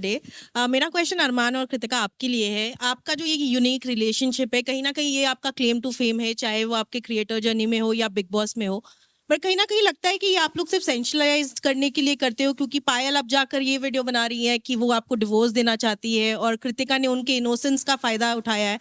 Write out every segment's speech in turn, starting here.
Day. मेरा question अरमान और कृतिका आपके लिए है। आपका जो ये यूनिक रिलेशनशिप है, कहीं न कहीं ये आपका क्लेम टू फेम है, चाहे वो आपके क्रिएटर जर्नी में हो या बिग बॉस में हो। पर कहीं न कहीं लगता है कि ये आप लोग सिर्फ सेंसेशनलाइज़ करने के लिए करते हो, क्योंकि पायल अब जाकर ये वीडियो बना रही है कि वो आपको डिवोर्स देना चाहती है और कृतिका ने उनके इनोसेंस का फ़ायदा उठाया है।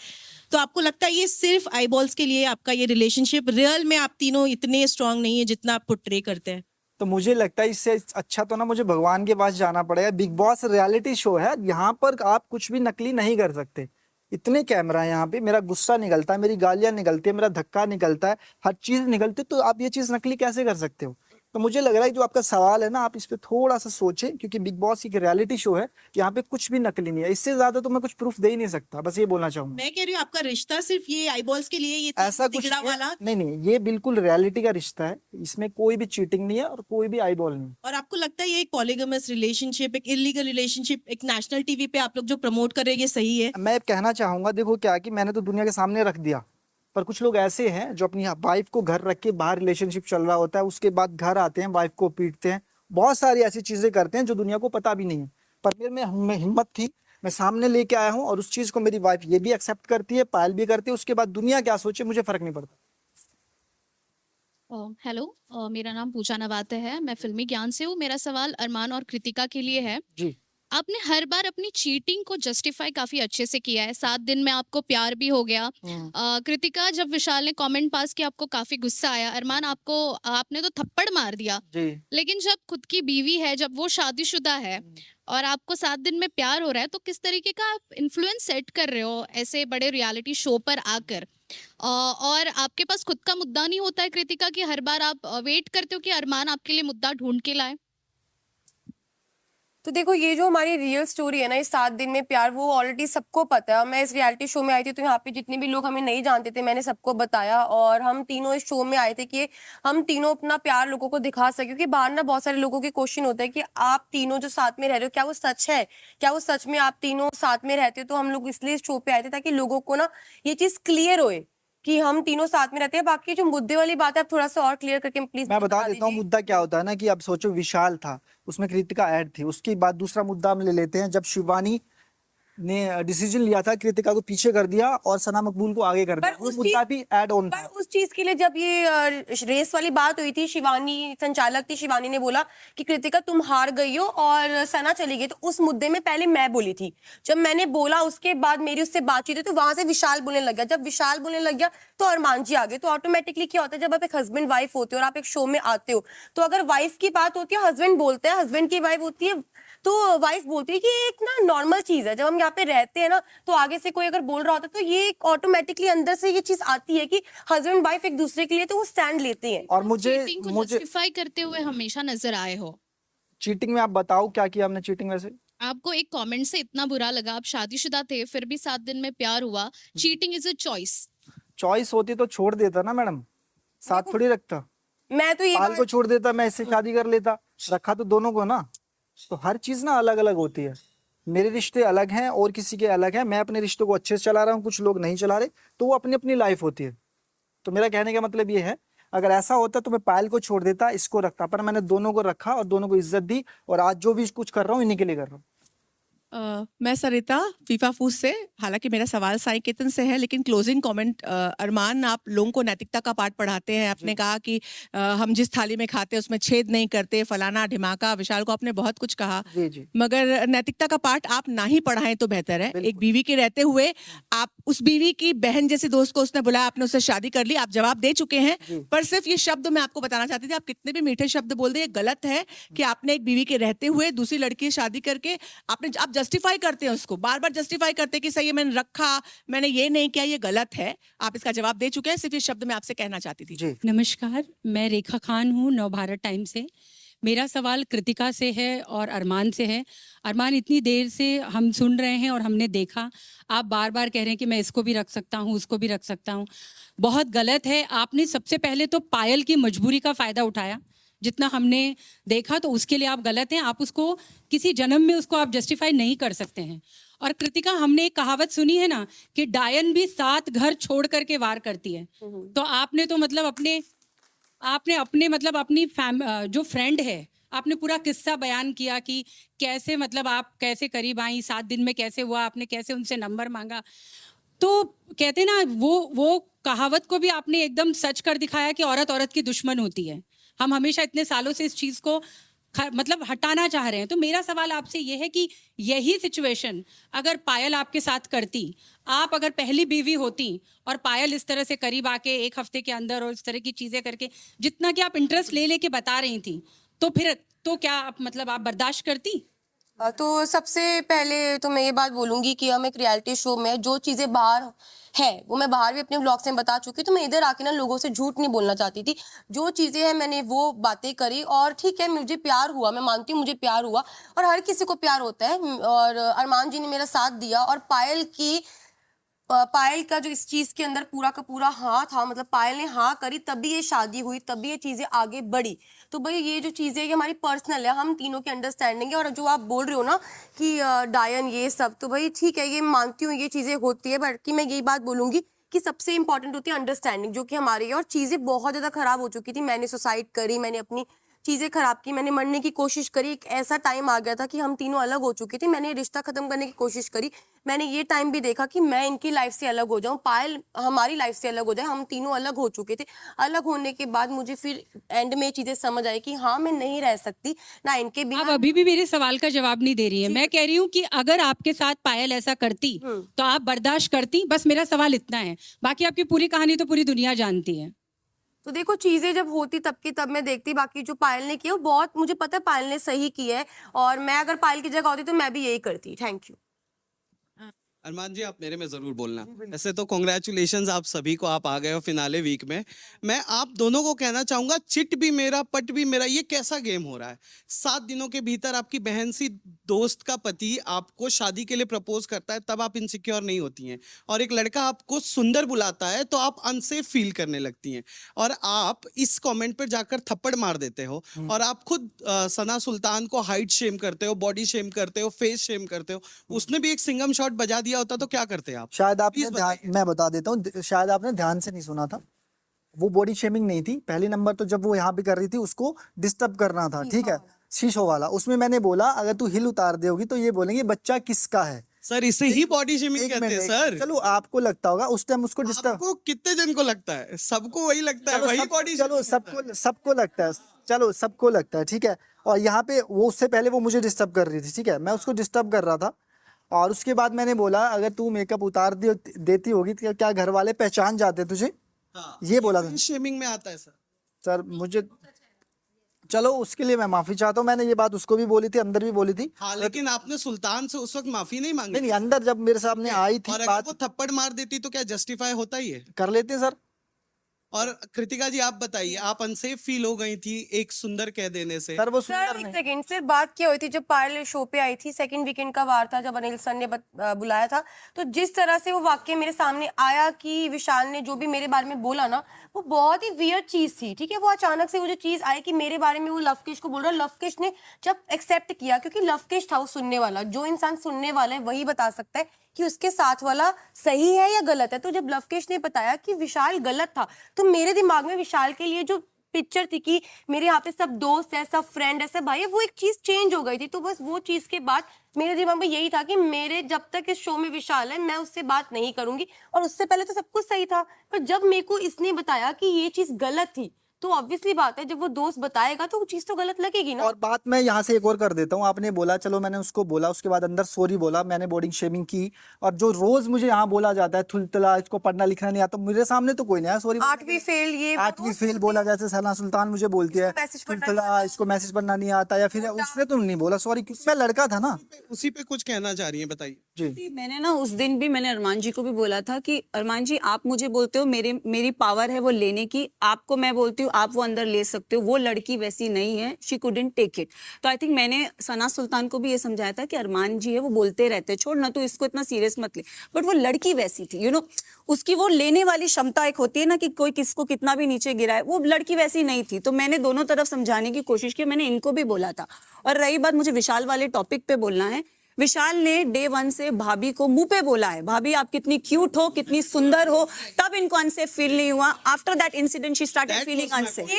तो आपको लगता है ये सिर्फ आईबॉल्स के लिए आपका ये रिलेशनशिप, रियल में आप तीनों इतने स्ट्रॉन्ग नहीं है जितना आप पोर्ट्रे करते हैं? तो मुझे लगता है इससे अच्छा तो ना मुझे भगवान के पास जाना पड़ेगा। बिग बॉस रियलिटी शो है, यहाँ पर आप कुछ भी नकली नहीं कर सकते। इतने कैमरा है यहाँ पे, मेरा गुस्सा निकलता है, मेरी गालियां निकलती है, मेरा धक्का निकलता है, हर चीज निकलती है, तो आप ये चीज नकली कैसे कर सकते हो? तो मुझे लग रहा है जो आपका सवाल है ना, आप इस पे थोड़ा सा सोचें, क्योंकि बिग बॉस एक रियलिटी शो है, यहाँ पे कुछ भी नकली नहीं है। इससे ज्यादा तो मैं कुछ प्रूफ दे ही नहीं सकता, बस ये बोलना चाहूंगा। मैं कह रही हूँ आपका रिश्ता सिर्फ ये आईबॉल्स के लिए, ये ऐसा कुछ तिगड़ा वाला। नहीं, नहीं, ये बिल्कुल रियलिटी का रिश्ता है, इसमें कोई भी चीटिंग नहीं है और कोई भी आईबॉल नहीं। और आपको लगता है ये एक पॉलीगमस रिलेशनशिप, एक इलीगल रिलेशनशिप, एक नेशनल टीवी पे आप लोग जो प्रमोट कर रहे हैं, ये सही है? मैं कहना चाहूंगा, देखो क्या कि मैंने तो दुनिया के सामने रख दिया, पर कुछ लोग ऐसे हैं जो अपनी वाइफ को घर रख के बाहर रिलेशनशिप चल रहा होता है, उसके बाद घर आते हैं, वाइफ को पीटते हैं, बहुत सारी ऐसी चीजें करते हैं जो दुनिया को पता भी नहीं है। पर मेरे में हिम्मत थी, मैं सामने लेके आया हूँ, और उस चीज को मेरी वाइफ ये भी एक्सेप्ट करती है, पायल भी करती है। उसके बाद दुनिया क्या सोचे मुझे फर्क नहीं पड़ता। हेलो, मेरा नाम पूजा नवाते है। मैं फिल्मी ज्ञान से हूँ। मेरा सवाल अरमान और कृतिका के लिए है। जी। आपने हर बार अपनी चीटिंग को जस्टिफाई काफी अच्छे से किया है। 7 दिन में आपको प्यार भी हो गया। कृतिका, जब विशाल ने कमेंट पास किया आपको काफी गुस्सा आया। अरमान, आपने तो थप्पड़ मार दिया। जी। लेकिन जब खुद की बीवी है, जब वो शादीशुदा है और आपको 7 दिन में प्यार हो रहा है, तो किस तरीके का आप इन्फ्लुएंस सेट कर रहे हो ऐसे बड़े रियलिटी शो पर आकर? और आपके पास खुद का मुद्दा नहीं होता है कृतिका, कि हर बार आप वेट करते हो कि अरमान आपके लिए मुद्दा ढूंढ के लाए? तो देखो, ये जो हमारी रियल स्टोरी है ना, इस 7 दिन में प्यार, वो ऑलरेडी सबको पता है। मैं इस रियलिटी शो में आई थी तो यहाँ पे जितने भी लोग हमें नहीं जानते थे, मैंने सबको बताया। और हम तीनों इस शो में आए थे कि हम तीनों अपना प्यार लोगों को दिखा सके, क्योंकि बाहर ना बहुत सारे लोगों के क्वेश्चन होता है कि आप तीनों जो साथ में रह रहे हो, क्या वो सच है? क्या वो सच में आप तीनों साथ में रहते हो? तो हम लोग इसलिए इस शो पे आए थे ताकि लोगों को ना ये चीज क्लियर होए कि हम तीनों साथ में रहते हैं। बाकी जो मुद्दे वाली बात है, आप थोड़ा सा और क्लियर करके प्लीज मैं बता देता हूँ मुद्दा क्या होता है ना, कि अब सोचो विशाल था, उसमें कृतिका ऐड थी, उसके बाद दूसरा मुद्दा हम ले लेते हैं, जब शिवानी ने डिसीजन लिया था कृतिका को पीछे कर दिया और सना मकबूल को आगे कर दिया, वो मुद्दा भी ऐड ऑन था। पर उस चीज के लिए जब ये रेस वाली बात हुई थी, शिवानी संचालक थी, शिवानी ने बोला कि कृतिका तुम हार गई हो और सना चली गई, तो उस मुद्दे में पहले मैं बोली थी। जब मैंने बोला उसके बाद मेरी उससे बातचीत हुई, तो वहां से विशाल बोलने लग गया। जब विशाल बोलने लग गया तो अरमान जी आ गए। तो ऑटोमेटिकली क्या होता है, जब आप एक हस्बैंड वाइफ होते हो और आप एक शो में आते हो, तो अगर वाइफ की बात होती है, हस्बैंड बोलते हैं, हस्बैंड की वाइफ होती है, तो वाइफ बोलती है कि ये एक ना नॉर्मल चीज है। जब हम यहाँ पे रहते हैं ना, तो आगे से कोई अगर बोल रहा होता है, तो ये ऑटोमेटिकली अंदर से ये चीज आती है कि हस्बैंड वाइफ एक दूसरे के लिए तो वो स्टैंड लेते हैं। और मुझे जस्टिफाई करते हुए हमेशा नजर आए हो। चीटिंग में आप बताओ क्या किया हमने चीटिंग वैसे? आपको एक कमेंट से इतना बुरा लगा, आप शादीशुदा थे, फिर भी 7 दिन में प्यार हुआ। Cheating is a choice. Choice होती तो छोड़ देता ना मैडम, साथ थोड़ी रखता। मैं तो ये पाल को छोड़ देता, मैं इससे शादी कर लेता, रखा तो दोनों को ना। तो हर चीज ना अलग अलग होती है। मेरे रिश्ते अलग हैं और किसी के अलग हैं, मैं अपने रिश्तों को अच्छे से चला रहा हूँ, कुछ लोग नहीं चला रहे, तो वो अपनी अपनी लाइफ होती है। तो मेरा कहने का मतलब ये है, अगर ऐसा होता तो मैं पायल को छोड़ देता, इसको रखता, पर मैंने दोनों को रखा और दोनों को इज्जत दी, और आज जो भी कुछ कर रहा हूँ इन्हीं के लिए कर रहा हूँ। मैं सरिता फीफा फूस से। हालांकि मेरा सवाल साई केतन से है, लेकिन क्लोजिंग कमेंट, अरमान, आप लोगों को नैतिकता का पाठ पढ़ाते हैं। आपने कहा कि हम जिस थाली में खाते हैं उसमें छेद नहीं करते, फलाना ढिमाका। विशाल को आपने बहुत कुछ कहा, जी। मगर नैतिकता का पाठ आप ना ही पढ़ाएं तो बेहतर है। एक बीवी के रहते हुए आप उस बीवी की बहन जैसी दोस्त को उसने बुलाया, आपने उससे शादी कर ली, आप जवाब दे चुके हैं। पर सिर्फ ये शब्द मैं आपको बताना चाहती थी, आप कितने भी मीठे शब्द बोल दे, ये गलत है कि आपने एक बीवी के रहते हुए दूसरी लड़की से शादी करके आप जस्टिफाई करते हैं, उसको बार बार जस्टिफाई करते हैं कि सही है, मैंने रखा, मैंने ये नहीं किया, ये गलत है। आप इसका जवाब दे चुके हैं, सिर्फ ये शब्द मैं आपसे कहना चाहती थी। नमस्कार, मैं रेखा खान हूँ, नवभारत टाइम से। मेरा सवाल कृतिका से है और अरमान से है। अरमान, इतनी देर से हम सुन रहे हैं और हमने देखा, आप बार बार कह रहे हैं कि मैं इसको भी रख सकता हूँ, उसको भी रख सकता हूँ। बहुत गलत है। आपने सबसे पहले तो पायल की मजबूरी का फ़ायदा उठाया, जितना हमने देखा, तो उसके लिए आप गलत हैं। आप उसको किसी जन्म में उसको आप जस्टिफाई नहीं कर सकते हैं। और कृतिका, हमने एक कहावत सुनी है ना कि डायन भी 7 घर छोड़ करके वार करती है। तो आपने तो मतलब अपने मतलब अपनी जो फ्रेंड है, आपने पूरा किस्सा बयान किया कि कैसे मतलब आप कैसे करीब आई, 7 दिन में कैसे हुआ, आपने कैसे उनसे नंबर मांगा। तो कहते ना वो कहावत को भी आपने एकदम सच कर दिखाया कि औरत औरत की दुश्मन होती है। हम हमेशा इतने सालों से इस चीज़ को मतलब हटाना चाह रहे हैं। तो मेरा सवाल आपसे ये है कि यही सिचुएशन अगर पायल आपके साथ करती, आप अगर पहली बीवी होती और पायल इस तरह से करीब आके 1 हफ्ते के अंदर और इस तरह की चीज़ें करके जितना कि आप इंटरेस्ट ले लेके बता रही थी, तो फिर तो क्या आप मतलब आप बर्दाश्त करती? तो सबसे पहले तो मैं ये बात बोलूंगी कि हम एक रियलिटी शो में जो चीजें बाहर है वो मैं बाहर भी अपने ब्लॉग में बता चुकी हूँ, तो मैं इधर आके ना लोगों से झूठ नहीं बोलना चाहती थी। जो चीजें हैं मैंने वो बातें करी, और ठीक है मुझे प्यार हुआ, मैं मानती हूँ मुझे प्यार हुआ, और हर किसी को प्यार होता है। और अरमान जी ने मेरा साथ दिया, और पायल का जो इस चीज के अंदर पूरा का पूरा हाँ था, मतलब पायल ने हाँ करी तभी ये शादी हुई, तभी ये चीजें आगे बढ़ी। तो भाई ये जो चीजें ये हमारी पर्सनल है, हम तीनों की अंडरस्टैंडिंग है। और जो आप बोल रहे हो ना कि डायन ये सब, तो भाई ठीक है, ये मानती हूँ ये चीजें होती है, बल्कि मैं यही बात बोलूंगी कि सबसे इंपॉर्टेंट होती है अंडरस्टैंडिंग, जो कि हमारी है। और चीजें बहुत ज्यादा खराब हो चुकी थी, मैंने सुसाइड करी, मैंने अपनी चीजें खराब की, मैंने मरने की कोशिश करी। एक ऐसा टाइम आ गया था कि हम तीनों अलग हो चुके थे, मैंने रिश्ता खत्म करने की कोशिश करी। मैंने ये टाइम भी देखा कि मैं इनकी लाइफ से अलग हो जाऊं, पायल हमारी लाइफ से अलग हो जाए, हम तीनों अलग हो चुके थे। अलग होने के बाद मुझे फिर एंड में चीजें समझ आई कि हाँ मैं नहीं रह सकती ना इनके आप बिना। अभी भी मेरे सवाल का जवाब नहीं दे रही है। मैं कह रही हूँ कि अगर आपके साथ पायल ऐसा करती तो आप बर्दाश्त करती? बस मेरा सवाल इतना है, बाकी आपकी पूरी कहानी तो पूरी दुनिया जानती है। तो देखो चीजें जब होती तब की तब मैं देखती, बाकी जो पायल ने किया वो बहुत, मुझे पता है पायल ने सही किया है, और मैं अगर पायल की जगह होती तो मैं भी यही करती। Thank you. अरमान जी, आप मेरे में जरूर बोलना। ऐसे तो कॉन्ग्रेचुलेशंस आप सभी को, आप आ गए हो फिनाले वीक में। मैं आप दोनों को कहना चाहूंगा, चिट भी मेरा पट भी मेरा, ये कैसा गेम हो रहा है? 7 दिनों के भीतर आपकी बहन सी दोस्त का पति आपको शादी के लिए प्रपोज करता है, तब आप इनसिक्योर नहीं होती हैं, और एक लड़का आपको सुंदर बुलाता है तो आप अनसेफ फील करने लगती हैं, और आप इस कमेंट पर जाकर थप्पड़ मार देते हो, और आप खुद सना सुल्तान को हाइट शेम करते हो, बॉडी शेम करते हो, फेस शेम करते हो। उसने भी एक सिंगम शॉट बजा दिया होता तो क्या करते आप? शायद आपने Please बताइए। मैं बता देता हूँ, शायद आपने ध्यान से नहीं सुना था। वो बॉडी शेमिंग नहीं थी। पहली नंबर तो जब वो यहाँ पे कर रही थी उसको डिस्टर्ब करना था, ठीक है, शीशो वाला। उसमें मैंने बोला अगर तू हिल उतार दोगी तो ये बोलेंगे बच्चा किसका है। सर, इसे ही बॉडी शेमिंग एक कहते हैं मिनट, सर। चलो आपको लगता होगा उस टाइम उसको डिस्टर्ब, आपको कितने जन को लगता है? सबको वही लगता है, वही बॉडी चलो सबको लगता है, चलो सबको लगता है, ठीक है। और यहाँ पे वो उससे पहले वो मुझे डिस्टर्ब कर रही थी, ठीक है, मैं उसको डिस्टर्ब कर रहा था। और उसके बाद मैंने बोला अगर तू मेकअप उतार देती होगी तो क्या घर वाले पहचान जाते तुझे, ये बोला था। शेमिंग में आता है सर। सर मुझे, चलो उसके लिए मैं माफी चाहता हूँ, मैंने ये बात उसको भी बोली थी, अंदर भी बोली थी। हाँ, लेकिन आपने सुल्तान से उस वक्त माफी नहीं मांगी। नहीं, अंदर जब मेरे सामने आई थी और अगर बात, वो थप्पड़ मार देती तो क्या जस्टिफाई होता ही है? कर लेते हैं सर। और कृतिका जी, आप बताइए, आप अनसेफ फील हो गई थी एक सुंदर कह देने से? सर वो सर सुंदर एक नहीं, सेकंड, फिर बात क्या हुई थी जब पायल शो पे आई थी? सेकंड वीकेंड का वार था जब अनिल सर ने बुलाया था। तो जिस तरह से वो वाक्य मेरे सामने आया कि विशाल ने जो भी मेरे बारे में बोला ना, वो बहुत ही वियर्ड चीज थी, ठीक है। वो अचानक से वो जो चीज आई कि मेरे बारे में वो लवकेश को बोल रहा है, लवकेश ने जब एक्सेप्ट किया, क्योंकि लवकेश था वो सुनने वाला, जो इंसान सुनने वाला है वही बता सकता है कि उसके साथ वाला सही है या गलत है। तो जब लवकेश ने बताया कि विशाल गलत था, तो मेरे दिमाग में विशाल के लिए जो पिक्चर थी कि मेरे यहाँ पे सब दोस्त है, सब फ्रेंड है, सब भाई है, वो एक चीज चेंज हो गई थी। तो बस वो चीज के बाद मेरे दिमाग में यही था कि मेरे जब तक इस शो में विशाल है मैं उससे बात नहीं करूंगी। और उससे पहले तो सब कुछ सही था, पर जब मेरे को इसने बताया कि ये चीज गलत थी, तो ऑब्वियसली बात है जब वो दोस्त बताएगा तो वो चीज तो गलत लगेगी ना। और बात मैं यहाँ से एक और कर देता हूँ। आपने बोला, चलो मैंने उसको बोला, उसके बाद अंदर सॉरी बोला, मैंने बॉडी शेमिंग की। और जो रोज मुझे यहाँ बोला जाता है थुलथुला, इसको पढ़ना लिखना नहीं आता, मेरे सामने तो कोई नहीं आया सॉरी। 8वीं फेल, ये 8वीं फेल बोला, जैसे सना सुल्तान मुझे बोलती है मैसेज पढ़ना थुलथुला, इसको मैसेज पढ़ना नहीं आता, या फिर उसने तो नहीं बोला सॉरी, मैं लड़का था ना। उसी पे कुछ कहना चाह रही हैं, बताइए। जी, मैंने ना उस दिन भी मैंने अरमान जी को भी बोला था कि अरमान जी आप मुझे बोलते हो मेरी पावर है वो लेने की, आपको मैं बोलती हूँ आप वो अंदर ले सकते हो, वो लड़की वैसी नहीं है, शी कुडंट टेक इट। तो आई थिंक मैंने सना सुल्तान को भी ये समझाया था कि अरमान जी है वो बोलते रहते, छोड़ ना तू इसको इतना सीरियस मत ले, बट वो लड़की वैसी थी, यू नो, उसकी वो लेने वाली क्षमता एक होती है ना कि कोई किसको कितना भी नीचे गिराए, वो लड़की वैसी नहीं थी। तो मैंने दोनों तरफ समझाने की कोशिश की, मैंने इनको भी बोला था। और रही बात मुझे विशाल वाले टॉपिक पे बोलना है, विशाल ने डे 1 से भाभी को मुंह पे बोला है, भाभी आप कितनी क्यूट हो, कितनी सुंदर हो, तब इनको अनसेफ फील नहीं हुआ. After that incident she started That feeling was my unsafe.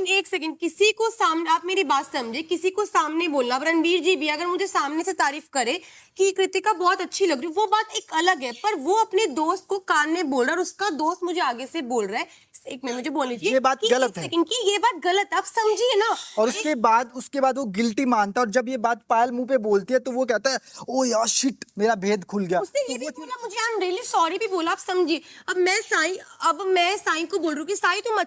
एक सेकंड किसी को सामने, आप मेरी बात समझे, किसी को सामने बोलना. अब रणवीर जी भी अगर मुझे सामने से तारीफ करे कि कृतिका बहुत अच्छी लग रही है, वो बात एक अलग है, पर वो अपने दोस्त को कान में बोल रहा है और उसका दोस्त मुझे आगे से बोल रहा है. एक मिनट मुझे बोलने दीजिए ये बात कि गलत एक है। सेकंड की ये बात गलत है, आप समझिए ना. और उसके बाद वो गिल्टी मानता है, और जब ये बात पायल मुंह पे बोलती है तो वो कहता है ओ यार शिट, मेरा भेद खुल गया. उसने ये भी बोला मुझे, आई एम रियली सॉरी भी बोला, आप समझिए. अब मैं साई को बोल रही हूँ कि साई तुम